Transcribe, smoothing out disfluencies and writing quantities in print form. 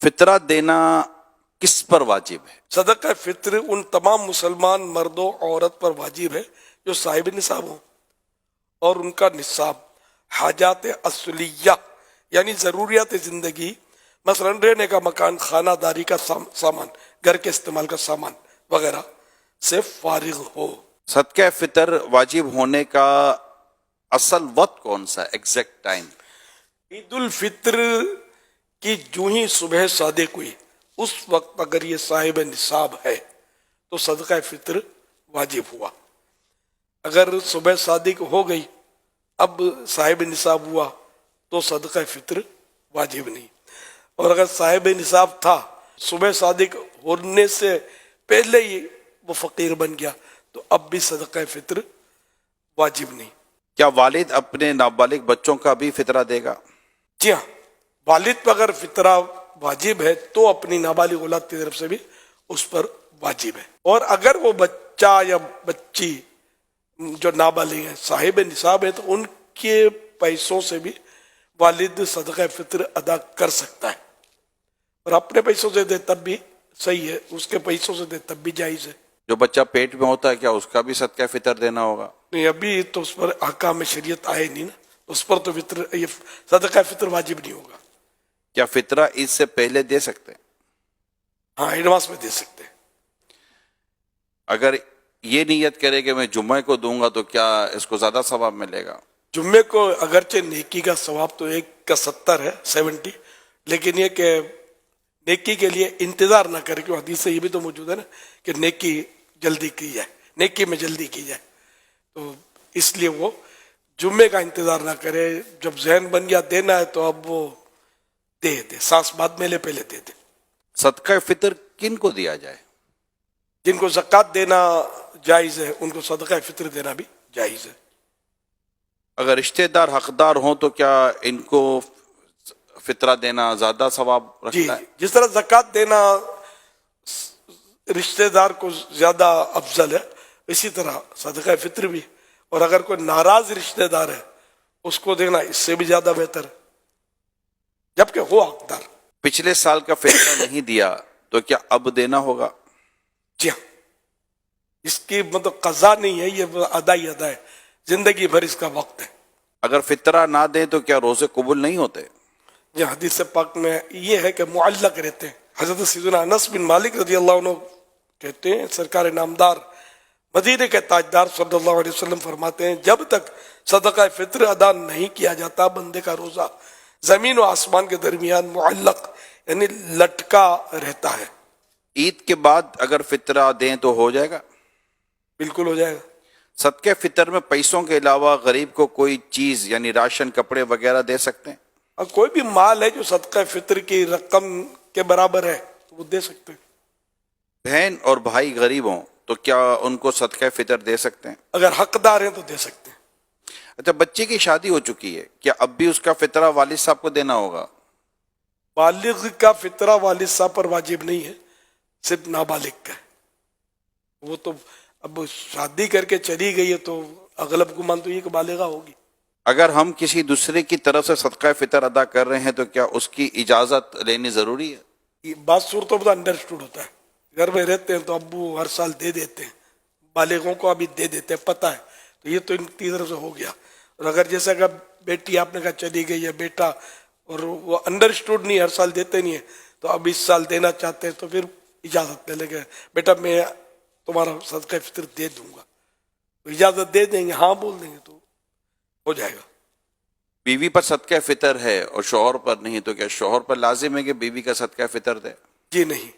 فطرہ دینا کس پر واجب ہے؟ صدقہ فطر ان تمام مسلمان مرد و عورت پر واجب ہے جو صاحب نصاب ہوں اور ان کا نصاب حاجات اصلیہ یعنی ضروریات زندگی، مثلا رہنے کا مکان، خانہ داری کا سامان، گھر کے استعمال کا سامان وغیرہ سے فارغ ہو۔ صدقہ فطر واجب ہونے کا اصل وقت کون سا، ایگزیکٹ ٹائم؟ عید الفطر کی جو ہی صبح صادق ہوئی اس وقت اگر یہ صاحب نصاب ہے تو صدقہ فطر واجب ہوا۔ اگر صبح صادق ہو گئی اب صاحب نصاب ہوا تو صدقہ فطر واجب نہیں، اور اگر صاحب نصاب تھا صبح صادق ہونے سے پہلے ہی وہ فقیر بن گیا تو اب بھی صدقہ فطر واجب نہیں۔ کیا والد اپنے نابالغ بچوں کا بھی فطرہ دے گا؟ جی ہاں، والد پر اگر فطرہ واجب ہے تو اپنی نابالغ اولاد کی طرف سے بھی اس پر واجب ہے، اور اگر وہ بچہ یا بچی جو نابالغ ہے صاحب نصاب ہے تو ان کے پیسوں سے بھی والد صدقہ فطر ادا کر سکتا ہے، اور اپنے پیسوں سے دے تب بھی صحیح ہے، اس کے پیسوں سے دے تب بھی جائز ہے۔ جو بچہ پیٹ میں ہوتا ہے کیا اس کا بھی صدقہ فطر دینا ہوگا؟ نہیں، ابھی تو اس پر احکام شریعت آئے نہیں نا، اس پر تو فطر یہ صدقہ فطر واجب نہیں ہوگا۔ کیا فطرہ عید سے پہلے دے سکتے ہیں؟ ہاں، ایڈوانس میں دے سکتے ہیں۔ اگر یہ نیت کرے کہ میں جمعہ کو دوں گا تو کیا اس کو زیادہ ثواب ملے گا؟ جمعے کو اگرچہ نیکی کا ثواب تو 1/70 ہے 70، لیکن یہ کہ نیکی کے لیے انتظار نہ کرے، کیوں حدیث سے یہ بھی تو موجود ہے نا کہ نیکی جلدی کی جائے، نیکی میں جلدی کی جائے، تو اس لیے وہ جمعے کا انتظار نہ کرے، جب ذہن بن گیا دینا ہے تو اب وہ دے دے، سانس بعد میں لے پہلے دے دے۔ صدقہ فطر کن کو دیا جائے؟ جن کو زکوٰۃ دینا جائز ہے ان کو صدقہ فطر دینا بھی جائز ہے۔ اگر رشتہ دار حقدار ہوں تو کیا ان کو فطرہ دینا زیادہ ثواب جی، رکھتا ہے؟ جس طرح زکوٰۃ دینا رشتہ دار کو زیادہ افضل ہے اسی طرح صدقہ فطر بھی، اور اگر کوئی ناراض رشتہ دار ہے اس کو دینا اس سے بھی زیادہ بہتر ہے جبکہ ہو حقدار۔ پچھلے سال کا فطرہ نہیں دیا تو کیا اب دینا ہوگا؟ جی ہاں، اس کی مطلب قضا نہیں ہے، یہ ادا ہی ادا ہے، زندگی بھر اس کا وقت ہے۔ اگر فطرہ نہ دیں تو کیا روزے قبول نہیں ہوتے؟ یہ حدیث پاک میں یہ ہے کہ معلق رہتے ہیں۔ حضرت سیدنا انس بن مالک رضی اللہ عنہ کہتے ہیں سرکار نامدار مدینے کے تاجدار صلی اللہ علیہ وسلم فرماتے ہیں جب تک صدقہ فطر ادا نہیں کیا جاتا بندے کا روزہ زمین و آسمان کے درمیان معلق یعنی لٹکا رہتا ہے۔ عید کے بعد اگر فطرہ دیں تو ہو جائے گا؟ بالکل ہو جائے گا۔ صدقہ فطر میں پیسوں کے علاوہ غریب کو کوئی چیز یعنی راشن، کپڑے وغیرہ دے سکتے ہیں؟ اور کوئی بھی مال ہے جو صدقہ فطر کی رقم کے برابر ہے تو وہ دے سکتے ہیں۔ بہن اور بھائی غریب ہوں تو کیا ان کو صدقہ فطر دے سکتے ہیں؟ اگر حقدار ہیں تو دے سکتے ہیں۔ اچھا، بچے کی شادی ہو چکی ہے، کیا اب بھی اس کا فطرہ والد صاحب کو دینا ہوگا؟ بالغ کا فطرہ والد صاحب پر واجب نہیں ہے، صرف نابالغ کا ہے۔ وہ تو اب شادی کر کے چلی گئی ہے تو اغلب گمان تو یہ کہ بالغہ ہوگی۔ اگر ہم کسی دوسرے کی طرف سے صدقہ فطر ادا کر رہے ہیں تو کیا اس کی اجازت لینی ضروری ہے؟ یہ بات صورتوں میں انڈرسٹوڈ ہوتا ہے، گھر میں رہتے ہیں تو ابو ہر سال دے دیتے ہیں، بالغوں کو ابھی دے دیتے ہیں، پتہ ہے تو یہ تو ان کی طرف سے ہو گیا۔ اور اگر جیسے اگر بیٹی آپ نے کہا چلی گئی ہے بیٹا اور وہ انڈرسٹوڈ نہیں، ہر سال دیتے نہیں ہیں تو اب اس سال دینا چاہتے ہیں تو پھر اجازت لے لیں گے، بیٹا میں تمہارا صدقہ فطر دے دوں گا، تو اجازت دے دیں گے، ہاں بول دیں گے تو ہو جائے گا۔ بیوی پر صدقہ فطر ہے اور شوہر پر نہیں تو کیا شوہر پر لازم ہے کہ بیوی کا صدقہ فطر دے؟ جی نہیں،